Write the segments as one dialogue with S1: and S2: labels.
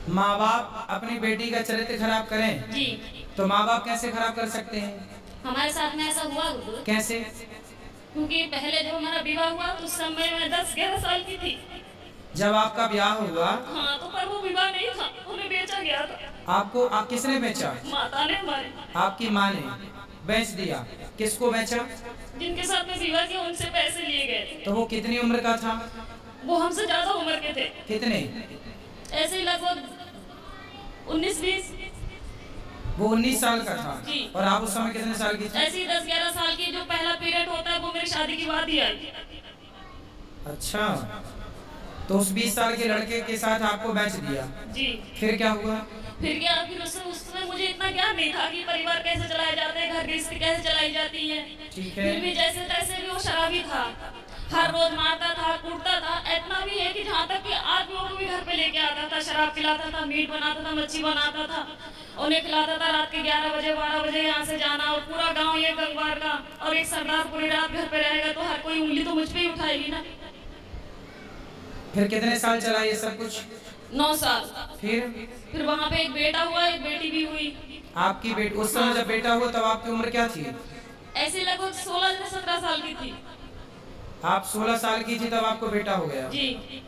S1: माँ बाप अपनी बेटी का चरित्र खराब करें
S2: जी।
S1: तो माँ बाप कैसे खराब कर सकते हैं?
S2: हमारे साथ में ऐसा हुआ हुजूर।
S1: कैसे?
S2: क्योंकि पहले जब हमारा विवाह हुआ तो उस समय मैं 10-11 साल की थी।
S1: जब आपका ब्याह हुआ
S2: हाँ, तो पर वो विवाह नहीं था, उन्हें बेचा गया था।
S1: आपको किसने बेचा?
S2: माता ने हमारी।
S1: आपकी माँ ने बेच दिया। किसको बेचा?
S2: जिनके साथ में विवाह किया उनसे पैसे लिए गए थे।
S1: तो वो कितनी उम्र का था?
S2: वो हमसे ज्यादा उम्र के थे।
S1: कितने?
S2: ऐसे ही लगभग 19-20।
S1: वो 19 साल का था।
S2: जी।
S1: और आप उस समय कितने साल की थी?
S2: ऐसे ही 10-11 साल की जो पहला पीरियड होता है वो मेरी शादी के बाद ही आई।
S1: अच्छा, तो उस 20 साल के लड़के के साथ आपको बेच दिया।
S2: जी।
S1: फिर क्या हुआ?
S2: फिर क्या, फिर उस समय मुझे इतना ज्ञान नहीं था कि परिवार कैसे चलाए जाते हैं, घर गृहस्थी कैसे चलाई जाती है।
S1: ठीक है।
S2: फिर भी जैसे तैसे भी वो शराबी था, हर रोज मारता था, कूटता था। इतना भी है कि जहाँ तक कि आदमियों को भी घर पे लेके आता था, शराब पिलाता था, मीट बनाता था, मच्छी बनाता था, उन्हें खिलाता था। रात के 11 बजे 12 बजे यहाँ से जाना, और पूरा गाँव ये गंगवार का, और एक सरदार पूरी रात घर पे रहेगा तो हर कोई उंगली तो मुझ पे ही उठाएगी ना।
S1: फिर कितने साल चला ये सब कुछ?
S2: 9 साल।
S1: फिर
S2: वहाँ पे एक बेटा हुआ, एक बेटी भी हुई।
S1: आपकी बेटी उस समय जब बेटा हुआ तब आपकी उम्र क्या थी?
S2: ऐसे लगभग 16 से 17 साल की थी।
S1: आप 16 साल की थी तब आपको बेटा हो गया?
S2: जी।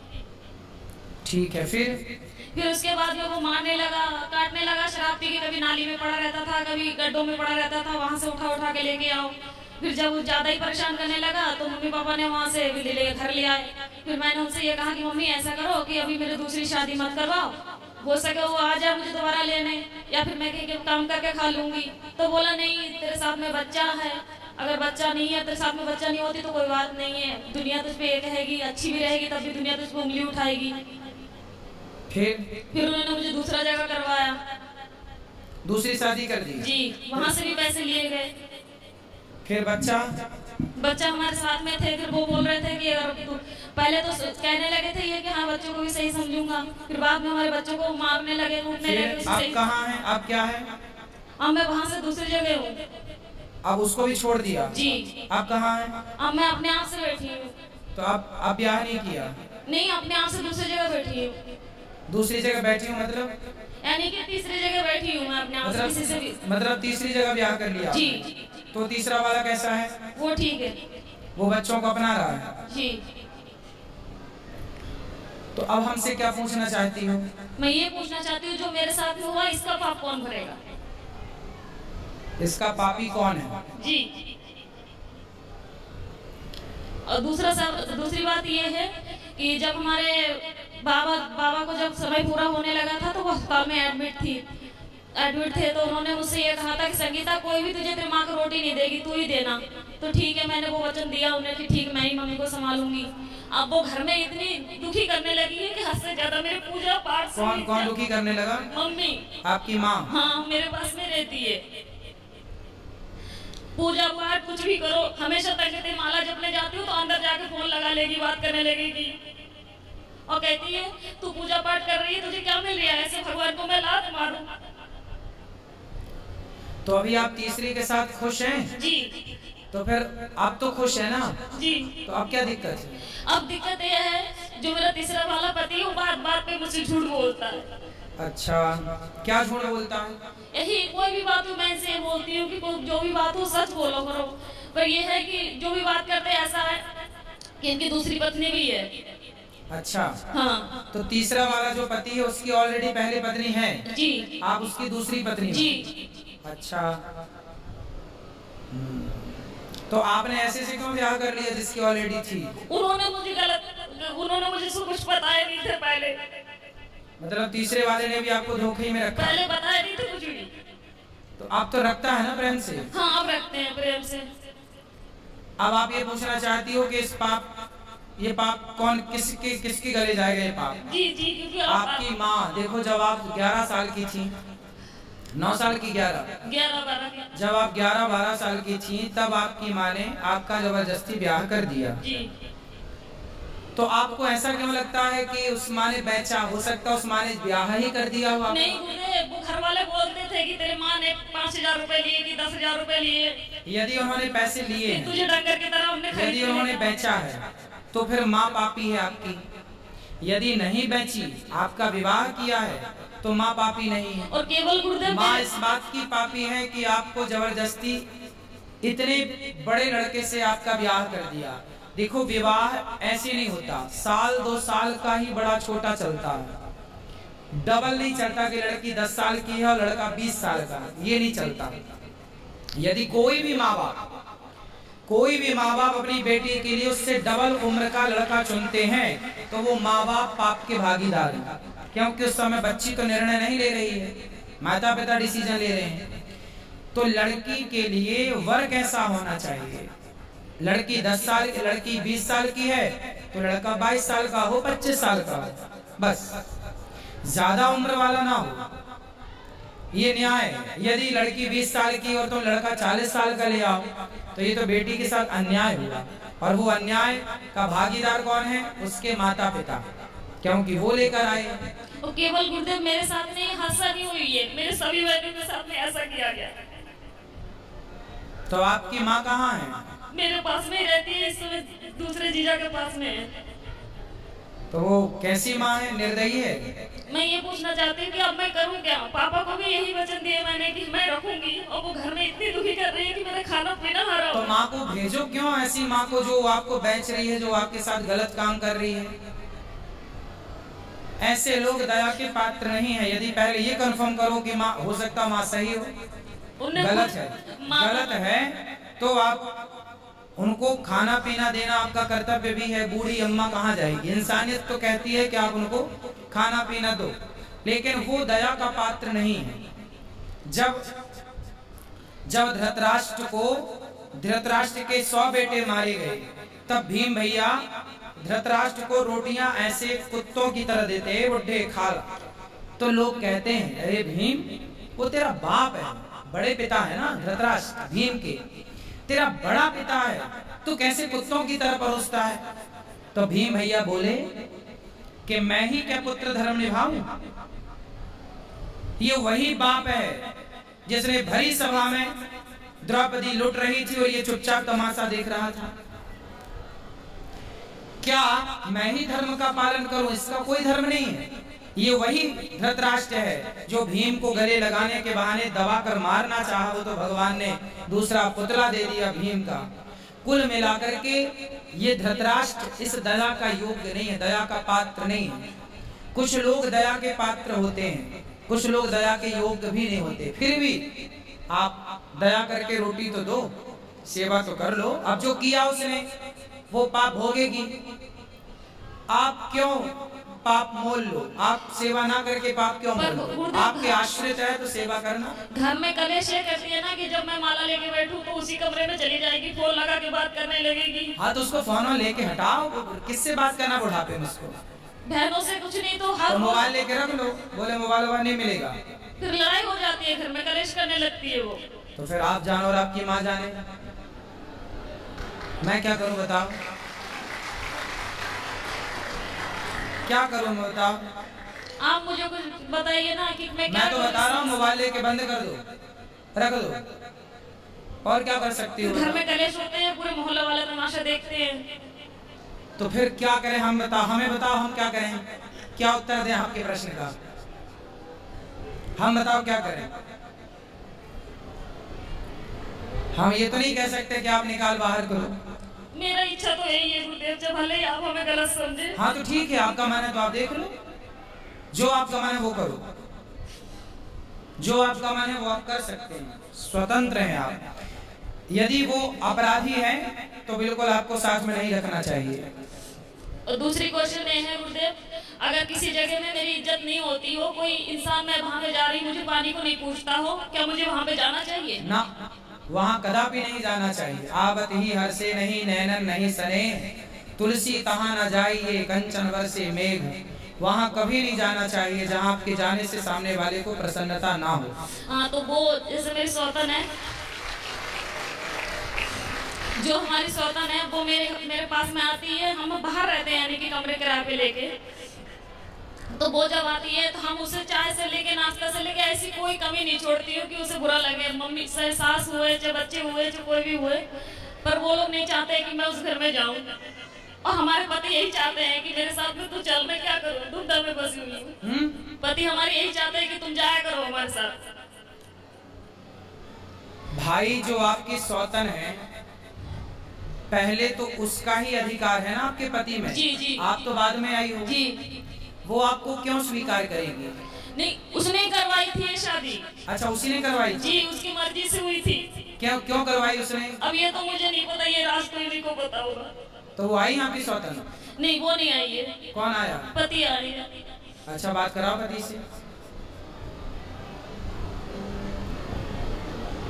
S1: ठीक है। फिर
S2: उसके बाद में वो मारने लगा, काटने लगा, शराब पी के कभी नाली में पड़ा रहता था, कभी गड्ढों में पड़ा रहता था, वहाँ से उठा उठा के लेके आओ। फिर जब वो ज्यादा ही परेशान करने लगा तो मम्मी पापा ने वहाँ से घर ले आए। फिर मैंने उनसे ये कहा कि मम्मी ऐसा करो कि अभी मेरी दूसरी शादी मत करवाओ, हो सके वो आ जाए मुझे दोबारा लेने, या फिर मैं कहीं काम करके खा लूंगी। तो बोला नहीं, तेरे साथ में बच्चा है, अगर बच्चा नहीं है, तेरे साथ में बच्चा नहीं होती तो कोई बात नहीं है, दुनिया तुझ पे ये कहेगी, अच्छी भी रहेगी तब भी दुनिया तुझ पे उंगली उठाएगी। फिर उन्होंने मुझे दूसरा जगह करवाया,
S1: दूसरी शादी कर दी।
S2: जी। वहाँ से भी पैसे लिए गए।
S1: फिर बच्चा
S2: हमारे साथ में थे। फिर वो बोल रहे थे कि पहले तो कहने लगे थे ये कि हाँ बच्चों को भी सही समझूंगा, फिर बाद में हमारे बच्चों को मारने लगे, कूटने लगे।
S1: आप कहाँ हैं? आप क्या है?
S2: अब मैं वहाँ से दूसरी जगह हूँ।
S1: अब उसको भी छोड़ दिया?
S2: जी।
S1: आप कहाँ हैं?
S2: अब मैं अपने आप से बैठी हूँ।
S1: तो आप ब्याह नहीं किया?
S2: नहीं, अपने आप से दूसरी जगह बैठी हूँ।
S1: दूसरी जगह बैठी हूँ मतलब?
S2: यानी कि तीसरी जगह बैठी हूँ मैं अपने आप से, किसी से भी।
S1: मतलब तीसरी जगह ब्याह कर लिया?
S2: जी।
S1: तो तीसरा वाला कैसा है?
S2: वो ठीक है,
S1: वो बच्चों को अपना रहा है?
S2: जी।
S1: तो अब हमसे क्या पूछना चाहती हो?
S2: मैं ये पूछना चाहती हूँ जो मेरे साथ में हुआ इसका पाप कौन भरेगा?
S1: इसका पापी कौन है?
S2: जी। और दूसरी बात ये है कि जब हमारे बाबा को जब समय पूरा होने लगा था तो वो अस्पताल में एडमिट थे। तो उन्होंने मुझसे ये कहा था कि संगीता, कोई भी तुझे तेरी माँ को रोटी नहीं देगी, तू ही देना। तो ठीक है, मैंने वो वचन दिया उन्हें कि ठीक, मैं ही मम्मी को संभालूंगी। अब वो घर में इतनी दुखी करने लगी है कि हद से ज्यादा मेरे पूजा पाठ।
S1: कौन दुखी करने लगा?
S2: मम्मी।
S1: आपकी माँ?
S2: हाँ, मेरे पास में रहती है। पूजा पाठ कुछ भी करो, हमेशा तक माला जपने जाती हूँ तो अंदर जाके फोन लगा लेगी, बात करने लगेगी और कहती है तू पूजा पाठ कर रही है, तुझे क्या मिल रहा है, ऐसे भगवान को मैं लात मारूं।
S1: तो अभी आप तीसरी के साथ खुश हैं?
S2: जी।
S1: तो फिर आप तो खुश है ना?
S2: जी।
S1: तो अब क्या दिक्कत है?
S2: अब दिक्कत यह है जो मेरा तीसरा वाला पति है वो बात बात पे मुझसे झूठ बोलता है।
S1: अच्छा, क्या झूठ बोलता है?
S2: यही कोई भी बात हो मैं इनसे बोलती हूँ कि जो भी बात हो सच बोलो करो, पर ये है कि जो भी बात करते ऐसा है कि इनकी दूसरी पत्नी भी है।
S1: अच्छा।
S2: हाँ।
S1: तो तीसरा वाला जो पति है उसकी ऑलरेडी पहली पत्नी है?
S2: जी।
S1: आप उसकी दूसरी पत्नी?
S2: जी।
S1: अच्छा। तो आपने ऐसे से क्यों ब्याह कर लिया जिसकी ऑलरेडी थी?
S2: उन्होंने मुझे सब कुछ बताया नहीं थे पहले।
S1: मतलब तीसरे वाले ने भी आपको धोखे में रखा?
S2: पहले बताया नहीं थे कुछ भी।
S1: तो आप तो रखता है ना प्रेम से?
S2: हाँ, अब रखते हैं प्रेम से।
S1: अब आप ये पूछना चाहती हो कि ये पाप कौन किसके गले जाएगा ये पाप?
S2: जी जी, क्योंकि
S1: आपकी माँ। देखो, जब आप 11 साल की थी, 9 साल की
S2: 11
S1: जब आप 11-12 साल की थी तब आपकी माँ ने आपका जबरदस्ती ब्याह कर दिया।
S2: जी।
S1: तो आपको ऐसा क्यों लगता है कि उस माँ ने बेचा? हो सकता है उस माँ ने ब्याह ही कर दिया हो।
S2: नहीं, वो घर वाले बोलते थे कि तेरे माँ ने 5,000 रुपए लिए कि 10,000 रुपए लिए।
S1: यदि उन्होंने पैसे लिए,
S2: तुझे डंगर की तरह हमने
S1: यदि उन्होंने बेचा है तो फिर माँ पापी है आपकी। यदि नहीं बेची, आपका विवाह किया है तो माँ पापी नहीं है।
S2: और केवल गुरुदेव
S1: माँ इस बात की पापी है कि आपको जबरदस्ती इतने बड़े लड़के से आपका ब्याह कर दिया। देखो विवाह ऐसे नहीं होता, साल 2 साल का ही बड़ा छोटा चलता है, डबल नहीं चलता कि लड़की 10 साल की है और लड़का 20 साल का, ये नहीं चलता। यदि कोई भी माँ बाप अपनी बेटी के लिए उससे डबल उम्र का लड़का चुनते हैं तो वो माँ बाप पाप के भागीदार हैं, क्योंकि उस समय बच्ची तो निर्णय नहीं ले रही है, माता पिता डिसीजन ले रहे हैं। तो लड़की के लिए वर कैसा होना चाहिए? लड़की 10 साल की, लड़की 20 साल की है तो लड़का 22 साल का हो, 25 साल का हो, बस ज्यादा उम्र वाला ना हो, ये न्याय है। यदि लड़की 20 साल की और तो लड़का 40 साल का ले आओ तो ये तो बेटी के साथ अन्याय हुआ, और वो अन्याय का भागीदार कौन है? उसके माता पिता, क्योंकि वो लेकर आए।
S2: और केवल गुरुदेव मेरे साथ में हादसा नहीं हुई है, मेरे सभी बहनों के साथ में ऐसा किया गया।
S1: तो आपकी माँ कहाँ है?
S2: मेरे पास में रहती है, इस समय दूसरे जीजा के पास में है।
S1: तो वो कैसी माँ है? निर्दयी है?
S2: मैं ये पूछना चाहती हूँ कि अब मैं करूँ क्या? पापा को भी यही वचन दिया मैंने कि मैं रखूंगी, और वो घर में इतनी दुखी कर रही है कि मेरा खाना पीना हरा।
S1: तो माँ को भेजो क्यों, ऐसी माँ को जो आपको बेच रही है, जो आपके साथ गलत काम कर रही है। ऐसे लोग दया के पात्र नहीं है। यदि पहले ये कंफर्म करो कि माँ, हो सकता माँ सही हो, गलत है तो आप उनको खाना पीना देना आपका कर्तव्य भी है। बूढ़ी अम्मा कहाँ जाएगी? इंसानियत तो कहती है कि आप उनको खाना पीना दो, लेकिन वो दया का पात्र नहीं है। जब धृतराष्ट्र के 100 बेटे मारे गए, तब भीम भैया धृतराष्ट्र को रोटियां ऐसे कुत्तों की तरह देते, बुढ़े खा। तो लोग कहते हैं अरे भीम, वो तेरा बाप है, बड़े पिता है ना धृतराष्ट्र, भीम के तेरा बड़ा पिता है, तू कैसे कुत्तों की तरह परोसता है? तो भीम भैया बोले कि मैं ही क्या पुत्र धर्म निभाऊं? ये वही बाप है जिसने भरी सभा में द्रौपदी लुट रही थी और ये चुपचाप तमाशा देख रहा था। क्या मैं ही धर्म का पालन करूं? इसका कोई धर्म नहीं है। ये वही धृतराष्ट्र है जो भीम को गले लगाने के बहाने दबा कर मारना चाहा, वो तो भगवान ने दूसरा पुतला दे दिया भीम का। कुल मिलाकर के ये धृतराष्ट्र इस दया का योग्य नहीं है, दया का पात्र नहीं है। कुछ लोग दया के पात्र होते हैं, कुछ लोग दया के योग्य भी नहीं होते। फिर भी आप दया करके रोटी तो दो, सेवा तो कर लो। अब जो किया उसने वो पाप भोगेगी। आप क्यों पाप मोल लो? आप सेवा ना करके पाप क्यों मोल लो? आपके आश्रित है तो सेवा करना।
S2: घर में कलेश ये करती है ना कि जब मैं माला लेके बैठूं तो उसी कमरे में चली जाएगी, फोन लगा के बात करने लगेगी।
S1: हाँ तो उसको फोन लेके हटाओ, किससे बात करना बुढ़ापे में? उसको
S2: बहनों से कुछ नहीं तो हर
S1: मोबाइल लेके रख लो, बोले मोबाइल नहीं मिलेगा,
S2: फिर लड़ाई हो जाती है, घर में कलेश करने लगती है वो।
S1: तो फिर आप जानो और आपकी माँ जाने, मैं क्या करूं बताओ? क्या करूं मैं बताओ?
S2: आप मुझे कुछ बताइए ना कि मैं क्या।
S1: मैं तो बता रहा हूँ मोबाइल लेके बंद कर दो, रख दो, और क्या कर सकती हो?
S2: घर में कलेश होते हैं, पूरे मोहल्ले वाले तमाशा देखते हैं।
S1: तो फिर क्या करें? हम बताओ, हमें बताओ हम क्या करें? क्या उत्तर दें आपके प्रश्न का? हम बताओ क्या करें? हम ये तो नहीं कह सकते कि आप निकाल बाहर करो।
S2: मेरा इच्छा तो यही है गुरुदेव, जब भले आप हमें गलत समझे।
S1: हाँ तो ठीक है, आपका मन है तो आप देख लो, जो आपका मन है वो करो, जो आपका मन है वो आप कर सकते हैं, स्वतंत्र हैं आप। यदि वो अपराधी है तो बिल्कुल आपको साथ में नहीं रखना चाहिए।
S2: और दूसरी क्वेश्चन ये है गुरुदेव, अगर किसी जगह में मेरी इज्जत नहीं होती हो, कोई इंसान मैं वहां पे जा रही मुझे पानी को नहीं पूछता हो, क्या मुझे वहां पे जाना चाहिए?
S1: ना, वहां कदापि नहीं जाना चाहिए। आवत ही हर से नहीं नैनन नहीं सने, तुलसी तहां न जाइए कंचन वर्षे मेघ। वहां कभी नहीं जाना चाहिए जहां आपके जाने से सामने वाले को प्रसन्नता ना हो।
S2: हाँ तो वो जैसे मेरी सौतन है, जो हमारी सौतन है वो मेरे पास में आती है, हम बाहर रहते हैं यानी कि कमरे किराए पे लेके, तो वो जब आती है तो हम उसे चाय से लेके नाश्ता से लेके ऐसी कोई कमी नहीं छोड़ती हूँ कि उसे बुरा लगे। मम्मी से सास हुए चाहे बच्चे हुए चाहे कोई भी हुए, पर वो लोग नहीं चाहते कि मैं उस घर में जाऊँ। और हमारे पति यही चाहते हैं कि मेरे साथ में तू चल, मैं क्या करूं, दुविधा में फंसी हुई हूँ। पति हमारे यही चाहते हैं कि तुम जाया करो हमारे साथ।
S1: भाई जो आपकी सौतन है, पहले तो उसका ही अधिकार है ना आपके पति में।
S2: जी जी।
S1: आप तो बाद में आई हो
S2: जी।
S1: वो आपको क्यों स्वीकार करेगी?
S2: नहीं, उसने करवाई थी ये शादी।
S1: अच्छा, उसी ने करवाई थी?
S2: जी, उसकी मर्जी से हुई थी।
S1: क्यों करवाई उसने?
S2: अब ये तो मुझे नहीं पता, ये राज कोई को पता होगा।
S1: तो वो आई आपकी सौतन?
S2: नहीं, वो नहीं आई है।
S1: कौन आया?
S2: पति आ रही है।
S1: अच्छा, बात कराओ पति से।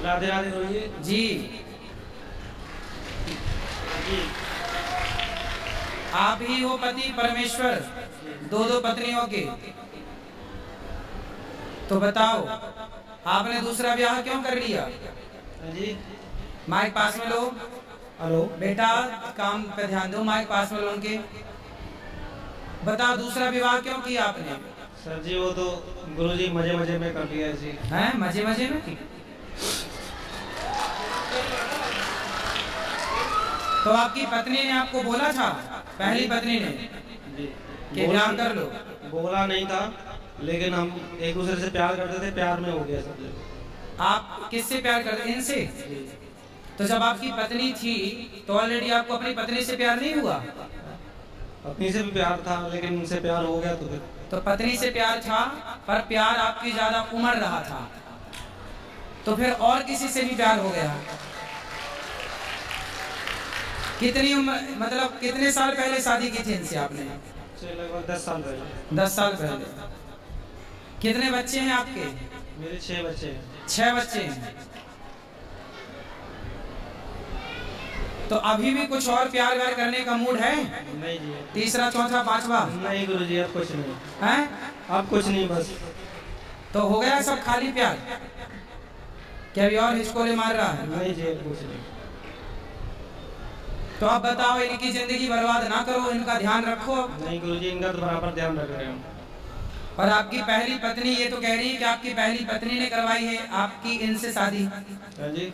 S3: राधे राधे रोहिए
S1: जी। आप ही हो पति परमेश्वर, दो पत्नियों के? तो बताओ, आपने दूसरा ब्याह क्यों कर लिया?
S3: जी।
S1: माइक पास में लो।
S3: हेलो
S1: बेटा, काम पे ध्यान दो, माइक पास में लो उनके। बताओ, दूसरा विवाह क्यों किया आपने?
S3: सर जी, वो तो गुरुजी मजे मजे में कर दिया जी।
S1: हैं, मजे मजे में? तो आपकी पत्नी ने आपको बोला था, पहली पत्नी ने, कि ब्याह कर लो?
S3: बोला नहीं था, लेकिन हम एक दूसरे से प्यार करते थे, प्यार में हो गया सब।
S1: आप किससे प्यार करते? इनसे? तो जब आपकी पत्नी थी तो ऑलरेडी आपको अपनी पत्नी से प्यार नहीं हुआ?
S3: पत्नी से भी प्यार था, लेकिन उनसे प्यार हो गया तो फिर।
S1: तो पत्नी से प्यार था, पर प्यार आपकी ज्यादा उम्र रहा था, तो फिर और किसी से भी प्यार हो गया? कितनी उम्र, मतलब कितने साल पहले शादी की थी इनसे आपने?
S3: लगभग 10 साल पहले।
S1: 10 साल पहले। कितने बच्चे हैं आपके?
S3: मेरे 6 बच्चे हैं।
S1: 6 बच्चे हैं। तो अभी भी कुछ और प्यार व्यार करने का मूड है?
S3: नहीं जी।
S1: तीसरा, चौथा, पांचवा?
S3: नहीं गुरुजी, अब कुछ नहीं
S1: है।
S3: अब कुछ नहीं, बस।
S1: तो हो गया सब खाली प्यार? क्या अभी और हिचकोले मार रहा है?
S3: नहीं जी, अब कुछ नहीं।
S1: तो आप बताओ, इनकी जिंदगी बर्बाद ना करो, इनका ध्यान रखो।
S3: नहीं गुरुजी, इनका तो बराबर ध्यान रख रहे हैं।
S1: और आपकी पहली पत्नी ये तो कह रही है कि आपकी पहली पत्नी ने करवाई है आपकी इनसे शादी?
S3: हाँ जी।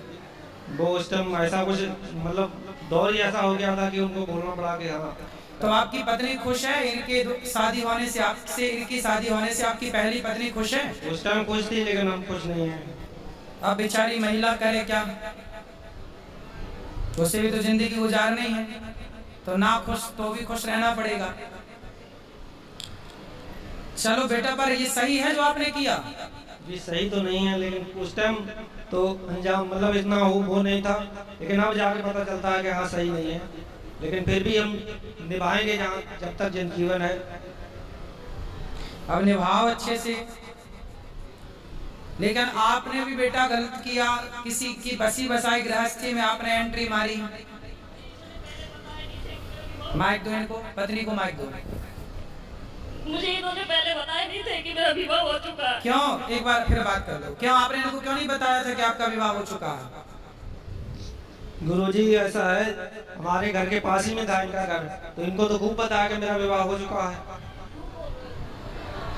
S3: वो उस टाइम ऐसा कुछ, मतलब दौर ही ऐसा हो गया था कि उनको बोलना पड़ा कि हाँ।
S1: तो आपकी पत्नी खुश है इनके शादी होने से, आपसे इनकी शादी होने से आपकी पहली पत्नी खुश है?
S3: उस टाइम खुश थी, लेकिन हम खुश नहीं है।
S1: अब बेचारी महिला करे क्या, उसे भी तो जिंदगी गुजारनी है, तो ना खुश तो भी खुश रहना पड़ेगा। चलो बेटा, पर ये सही है जो आपने किया?
S3: जी सही तो नहीं है, लेकिन उस टाइम तो अंजाम मतलब इतना वो नहीं था, लेकिन अब जाके पता चलता है कि हाँ सही नहीं है, लेकिन फिर भी हम निभाएंगे जहाँ जब तक जीवन है।
S1: अब निभाओ अच्छे से। लेकिन आपने भी बेटा गलत किया, किसी की बसी बसाई गृहस्थी में आपने एंट्री मारी। माइक दो इनको, पत्नी को माइक दो।
S2: मुझे इन्होंने पहले बताया नहीं थे कि मेरा विवाह हो चुका है।
S1: क्यों? एक बार फिर बात कर लो। क्यों आपने इनको क्यों नहीं बताया था कि आपका विवाह हो चुका है?
S3: गुरुजी ऐसा है, हमारे घर के पास ही में था इनका घर, तो इनको तो खूब पता है कि मेरा विवाह हो चुका है।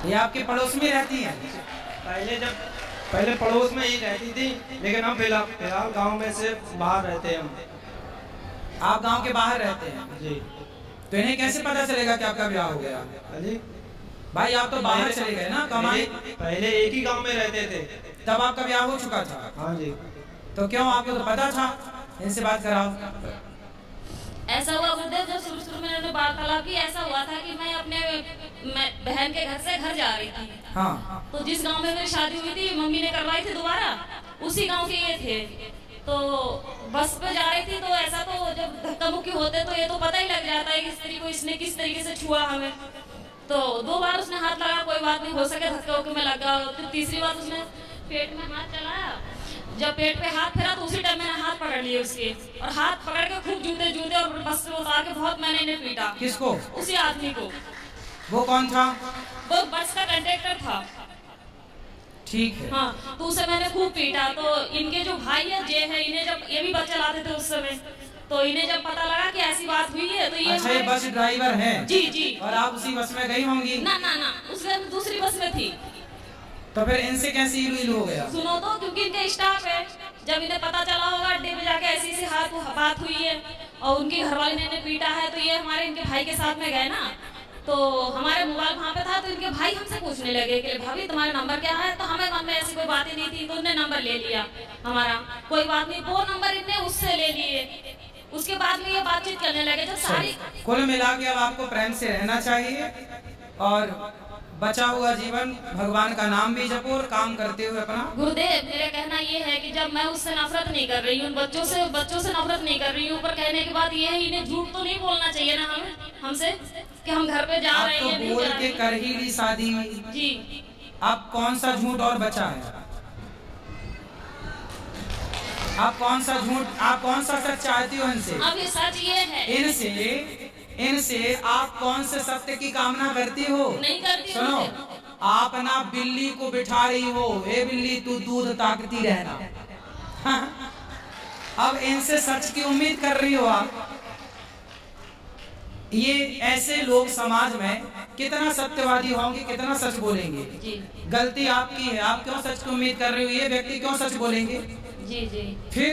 S1: ये आपके पड़ोस में रहती हैं?
S3: पहले पड़ोस में ही रहती थी, लेकिन हम फिलहाल गांव में से बाहर रहते हैं हम।
S1: आप गांव के बाहर रहते हैं?
S3: जी।
S1: तो इन्हें कैसे पता चलेगा कि आपका ब्याह हो गया?
S3: जी
S1: भाई आप तो बाहर चले गए ना कमाई।
S3: पहले एक ही गांव में रहते थे,
S1: तब आपका ब्याह हो चुका था?
S3: हाँ जी।
S1: तो क्यों, आपको तो पता था? इनसे बात कराओ।
S2: ऐसा हुआ गुरुदेव, जब शुरू में उन्होंने वार्तालाप की, ऐसा हुआ था कि मैं अपने बहन के घर से घर जा रही थी।
S1: हाँ।
S2: तो जिस गांव में मेरी शादी हुई थी, मम्मी ने करवाई थी दोबारा, उसी गांव के ये थे। तो बस पे जा रही थी, तो ऐसा तो जब धक्का मुक्की होते तो ये तो पता ही लग जाता है कि स्त्री को इसने किस तरीके से छुआ हमें। तो 2 बार उसने हाथ लगा, कोई बात नहीं, हो सके धक्का होके में लगा। फिर तीसरी बार उसने पेट में हाथ चलाया, जब पेट पे हाथ फेरा तो उसी टाइम मैंने हाथ पकड़ लिए उसके, और हाथ पकड़ के खूब जूते और बस से उतार के बहुत मैंने इन्हें पीटा।
S1: किसको?
S2: उसी आदमी को।
S1: वो कौन था?
S2: वो बस का कंडक्टर था।
S1: ठीक है।
S2: हाँ, तो उसे मैंने खूब पीटा। तो इनके जो भाई है जे है, इन्हें जब ये भी बस चलाते थे उस समय, तो इन्हें जब पता लगा कि ऐसी बात हुई है, तो ये
S1: अच्छा, ये बस ड्राइवर है?
S2: जी जी।
S1: और आप उसी बस में गई होंगी?
S2: ना ना ना, उसने दूसरी बस में थी।
S1: तो फिर इनसे कैसे इलू हो गया?
S2: सुनो तो, क्योंकि इनके स्टाफ है, जब इन्हें पता चला होगा अड्डे पे जाके ऐसी बात हुई है, और उनकी घरवाली ने पीटा है, तो ये हमारे इनके भाई के साथ में गए ना, तो हमारे मोबाइल वहाँ पे था, तो इनके भाई हमसे पूछने लगे कि भाभी तुम्हारा नंबर क्या है, तो हमें मन में ऐसी कोई बात ही नहीं थी, तो उनने नंबर ले लिया हमारा, कोई बात नहीं, वो नंबर इनने उससे ले लिए, उसके बाद में ये बातचीत करने लगे। जब सारी
S1: कुल मिला के अब आपको प्रेम से रहना चाहिए और बचा हुआ जीवन भगवान का नाम भी जपो और काम करते हुए अपना।
S2: गुरुदेव मेरा कहना ये है कि जब मैं उससे नफरत नहीं कर रही हूँ, बच्चों से नफरत नहीं कर रही हूँ, ऊपर कहने के बाद ये है इन्हें झूठ तो नहीं बोलना चाहिए ना हमसे कि हम घर पे जा रहे हैं,
S1: तो बोल के कर ही ली शादी
S2: जी।
S1: अब कौन सा झूठ और बचा है? आप कौन सा झूठ, आप कौन सा सच चाहती हो इनसे?
S2: अब ये सच ये है,
S1: इनसे आप कौन से सत्य की कामना करती हो?
S2: नहीं करती।
S1: सुनो, आप ना बिल्ली को बिठा रही हो, ए बिल्ली तू दूध ताकती रहना। हाँ? अब इनसे सच की उम्मीद कर रही हो आप। ये ऐसे लोग समाज में कितना सत्यवादी होंगे, कितना सच बोलेंगे? गलती आपकी है, आप क्यों सच की उम्मीद कर रही हो? ये व्यक्ति क्यों सच बोलेंगे?
S2: जी जी।
S1: फिर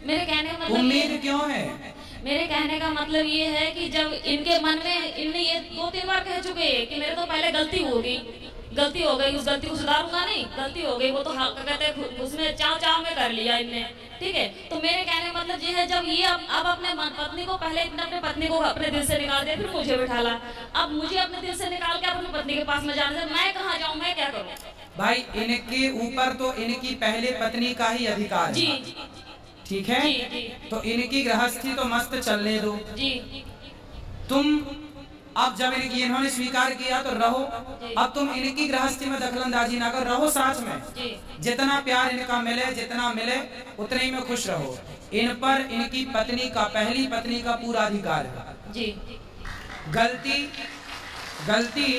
S2: मेरे कहने का मतलब
S1: उम्मीद क्यों है?
S2: मेरे कहने का मतलब ये है कि जब इनके मन में, इनने ये 2-3 बार कह चुके हैं कि मेरे तो पहले गलती हो गई, उस गलती को सुधारूंगा नहीं, गलती हो गई, वो तो कहते हैं उसमें चाव में कर लिया इनने, ठीक है। तो मेरे कहने का मतलब ये है, जब ये अब अपने पत्नी को, पहले इतने अपने पत्नी को अपने दिल से निकाल दिया, फिर मुझे बिठाला, अब मुझे अपने दिल से निकाल के अपनी पत्नी के पास में जाने से मैं कहाँ जाऊँ, मैं क्या करूँ?
S1: भाई इनके ऊपर तो इनकी पहले पत्नी का ही अधिकार है।
S2: जी
S1: ठीक है, तो इनकी गृहस्थी तो मस्त चलने दो
S2: जी।
S1: तुम अब जब इन्होंने स्वीकार किया तो रहो, अब तुम इनकी गृहस्थी में दखलंदाजी ना करो, रहो साथ में, जितना प्यार इनका मिले, जितना मिले उतने ही में खुश रहो। इन पर इनकी पत्नी का, पहली पत्नी का पूरा अधिकार है
S2: जी।
S1: गलती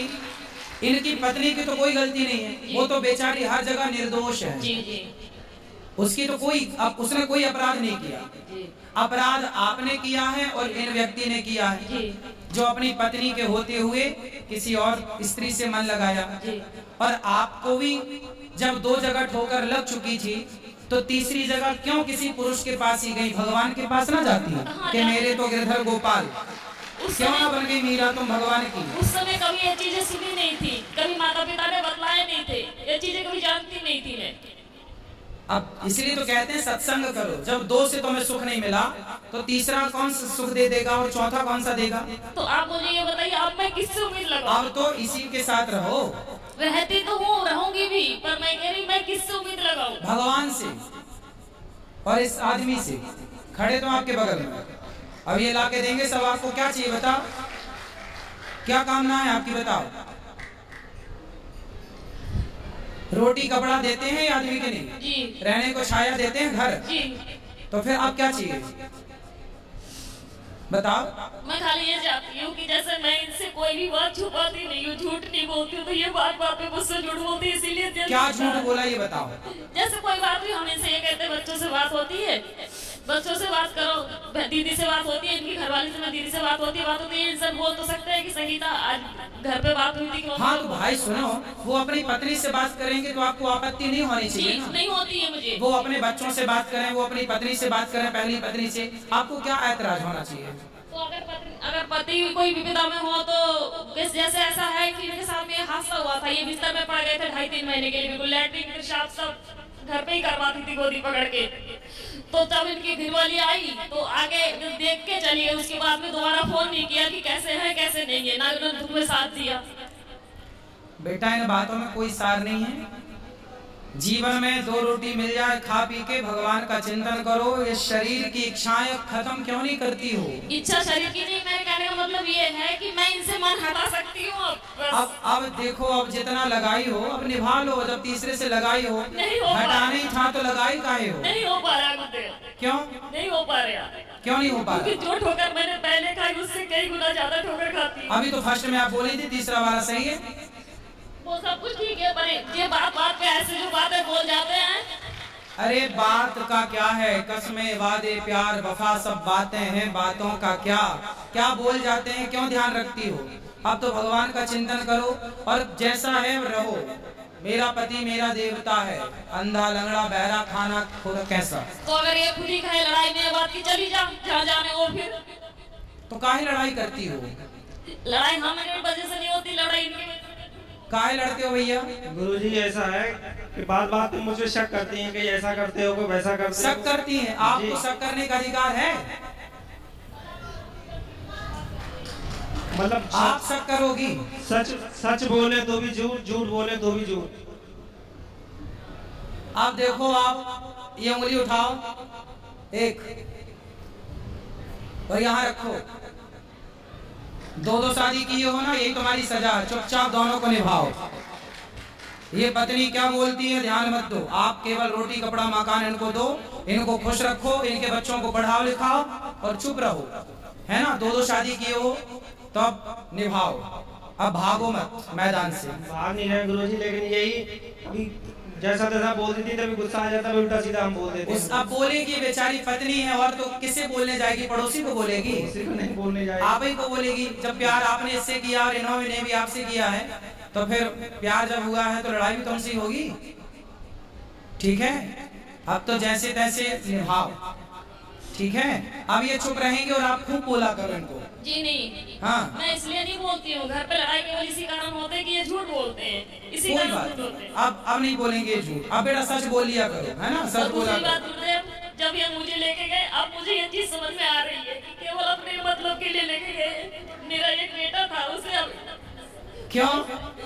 S1: इनकी पत्नी की तो कोई गलती नहीं है, वो तो बेचारी हर जगह निर्दोष है
S2: जी जी।
S1: उसकी तो उसने कोई अपराध नहीं किया, अपराध आपने किया है और इन व्यक्ति ने किया है जो अपनी पत्नी के होते हुए किसी और स्त्री से मन लगाया। और आपको भी जब 2 जगह ठोकर लग चुकी थी तो तीसरी जगह क्यों किसी पुरुष के पास ही गई, भगवान के पास ना जाती कि मेरे तो गिरधर गोपाल, क्यों ना बन गई मीरा तुम भगवान की?
S2: उस समय कभी ये चीजें सुनी नहीं थी, कभी माता पिता ने बतलाए नहीं थे, ये चीजें कभी जानती नहीं थी मैं।
S1: अब इसलिए तो कहते हैं सत्संग करो, जब 2 से तुम्हें सुख नहीं मिला तो तीसरा कौन सा सुख दे देगा और चौथा कौन सा देगा?
S2: तो आप मुझे ये बताइए, अब मैं किससे उम्मीद लगाऊं?
S1: अब तो इसी के साथ रहो।
S2: रहती तो हूँ, रहूंगी भी, पर मैं कह रही मैं किससे उम्मीद लगाऊं?
S1: भगवान से और इस आदमी से, खड़े तो आपके बगल में, अब ये लाके देंगे सब। आपको क्या चाहिए बताओ, क्या कामना है आपकी बताओ? रोटी कपड़ा देते हैं आदमी के नहीं
S2: जी,
S1: रहने को छाया देते हैं घर
S2: जी।
S1: तो फिर आप क्या चाहिए बताओ?
S2: मैं खाली ये चाहती हूँ कि जैसे मैं इनसे कोई भी बात छुपाती नहीं हूँ, झूठ नहीं बोलती हूँ, तो ये बात पे मुझसे झूठ बोलती है, इसीलिए
S1: क्या झूठ बोला ये बताओ?
S2: जैसे कोई बात भी हम इनसे ये कहते हैं, बच्चों से बात होती है, बच्चों से बात करो, दीदी से बात होती है, इनकी घरवाली से दीदी से बात होती है, इंसान बोल तो सकते हैं कि संगीता आज घर पे बात हुई थी।
S1: हाँ तो भाई सुनो, वो अपनी पत्नी से बात करेंगे तो आपको आपत्ति नहीं होनी चाहिए ना?
S2: नहीं होती है मुझे।
S1: वो अपने बच्चों से बात करें, वो अपनी पत्नी से बात करें, पहली पत्नी से, आपको क्या ऐतराज होना चाहिए?
S2: तो अगर पति कोई विपदा में हो तो जैसे ऐसा है कि मेरे साथ में हादसा हुआ था, ये बिस्तर में पड़ गए थे 2.5-3 महीने के लिए, बिल्कुल लैट्रिन पेशाब सब घर पे ही करवाती थी गोदी पकड़ के। तो जब इनकी घरवाली आई तो आगे देख के चली गई, उसके बाद में दोबारा फोन नहीं किया कि कैसे है कैसे नहीं है, ना उन्होंने तुम्हें साथ दिया।
S1: बेटा इन बातों में कोई सार नहीं है। जीवन में 2 रोटी मिल जाए, खा पी के भगवान का चिंतन करो। ये शरीर की इच्छाएं खत्म क्यों नहीं करती हो?
S2: इच्छा शरीर की नहीं, मेरे कहने का मतलब ये है कि मैं इनसे मन हटा सकती हूँ।
S1: अब देखो, अब जितना लगाई हो अब निभा लो। जब तीसरे से लगाई हो, हटाना ही था तो लगाई काहे हो?
S2: नहीं हो पा रहा।
S1: क्यों
S2: नहीं हो पा रहा?
S1: क्यों नहीं हो पा रहा?
S2: जो ठोकर मैंने पहले खाई उससे कई गुना ज्यादा ठोकर खाती।
S1: अभी तो फर्स्ट में आप बोली थी, तीसरा वाला सही है,
S2: वो सब कुछ ठीक है, पर ये बात पे ऐसे जो बातें बोल जाते हैं।
S1: अरे बात का क्या है, कसमें वादे प्यार वफा सब बातें हैं, बातों का क्या बोल जाते हैं, क्यों ध्यान रखती हो? अब तो भगवान का चिंतन करो और जैसा है रहो। मेरा पति मेरा देवता है, अंधा लंगड़ा बहरा खाना खुद कैसा।
S2: तो अगर ये खुद ही कहे लड़ाई में बात की चली जा, जहाँ जाने वो फिर
S1: तो काहे लड़ाई करती हो?
S2: लड़ाई हमारे वजह से नहीं होती, लड़ाई इनकी वजह से।
S1: काहे लड़ते हो भैया?
S3: गुरुजी ऐसा है कि बात बात में मुझे शक करती हैं कि ऐसा करते हो, कोई वैसा करते हो।
S1: शक करती हैं? आपको शक करने का अधिकार है?
S3: मतलब
S1: आप शक करोगी?
S3: सच सच बोले तो भी झूठ, झूठ बोले तो भी झूठ।
S1: आप देखो, आप ये उंगली उठाओ एक, और यहाँ रखो। दो शादी की हो ना, यही तुम्हारी सजा है। चुपचाप दोनों को निभाओ। ये पत्नी क्या बोलती है ध्यान मत दो। आप केवल रोटी कपड़ा मकान इनको दो, इनको खुश रखो, इनके बच्चों को पढ़ाओ लिखाओ और चुप रहो, है ना। दो शादी की हो तो अब निभाओ। अब भागो मत मैदान से।
S3: भाग नहीं रहे गुरुजी, लेकिन यही अभी जैसा तैसा बोलती थी, तभी गुस्सा आ जाता, उल्टा सीधा हम बोल देते हैं।
S1: अब बोलेगी, बेचारी पत्नी है, और तो किससे बोलने जाएगी? पड़ोसी को बोलेगी?
S3: किसी को नहीं बोलने जाएगी,
S1: आप ही को बोलेगी। जब प्यार आपने इससे किया और इन्होंने भी आपसे किया है, तो फिर प्यार जब हुआ है तो लड़ाई भी तुमसे होगी। ठीक है, अब तो जैसे तैसे निभाओ, ठीक है। अब ये चुप रहेंगे और आप खूब बोला करो इनको।
S2: जी नहीं,
S1: हाँ,
S2: मैं इसलिए नहीं बोलती हूँ। घर पे लड़ाई केवल इसी कारण होते हैं कि ये झूठ बोलते हैं, इसी
S1: कोई
S2: कारण
S1: बात
S2: झूठ होते हैं।
S1: अब नहीं बोलेंगे झूठ। अब बेटा सच बोल लिया करो, है ना, सच बोला
S2: दूसरी बात
S1: करो।
S2: गुरुदेव, जब ये मुझे लेके गए, अब मुझे ये चीज समझ में आ रही है कि केवल अपने मतलब के लिए लेके गए। मेरा एक बेटा था, उसे अब
S1: क्यों?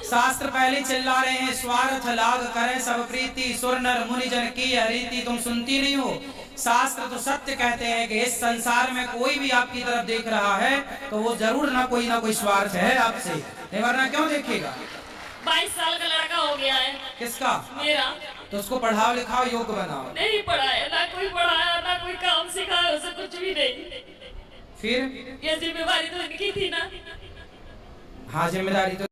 S1: शास्त्र पहले चिल्ला रहे हैं, स्वार्थ लाग करे सब प्रीति, सुर नर मुनि जन की रीति। तुम सुनती नहीं हो? शास्त्र तो सत्य कहते हैं कि इस संसार में कोई भी आपकी तरफ देख रहा है तो वो जरूर ना कोई स्वार्थ है आपसे, नहीं वरना क्यों देखेगा?
S2: 22 साल का लड़का हो गया है।
S1: किसका?
S2: मेरा।
S1: तो उसको पढ़ाओ लिखाओ, योग्य बनाओ।
S2: नहीं पढ़ाया, ना कोई पढ़ाया, ना कोई काम सिखाया, उसे कुछ भी नहीं।
S1: फिर
S2: ये जिम्मेवारी तो इनकी थी ना।
S1: हाँ, जिम्मेदारी तो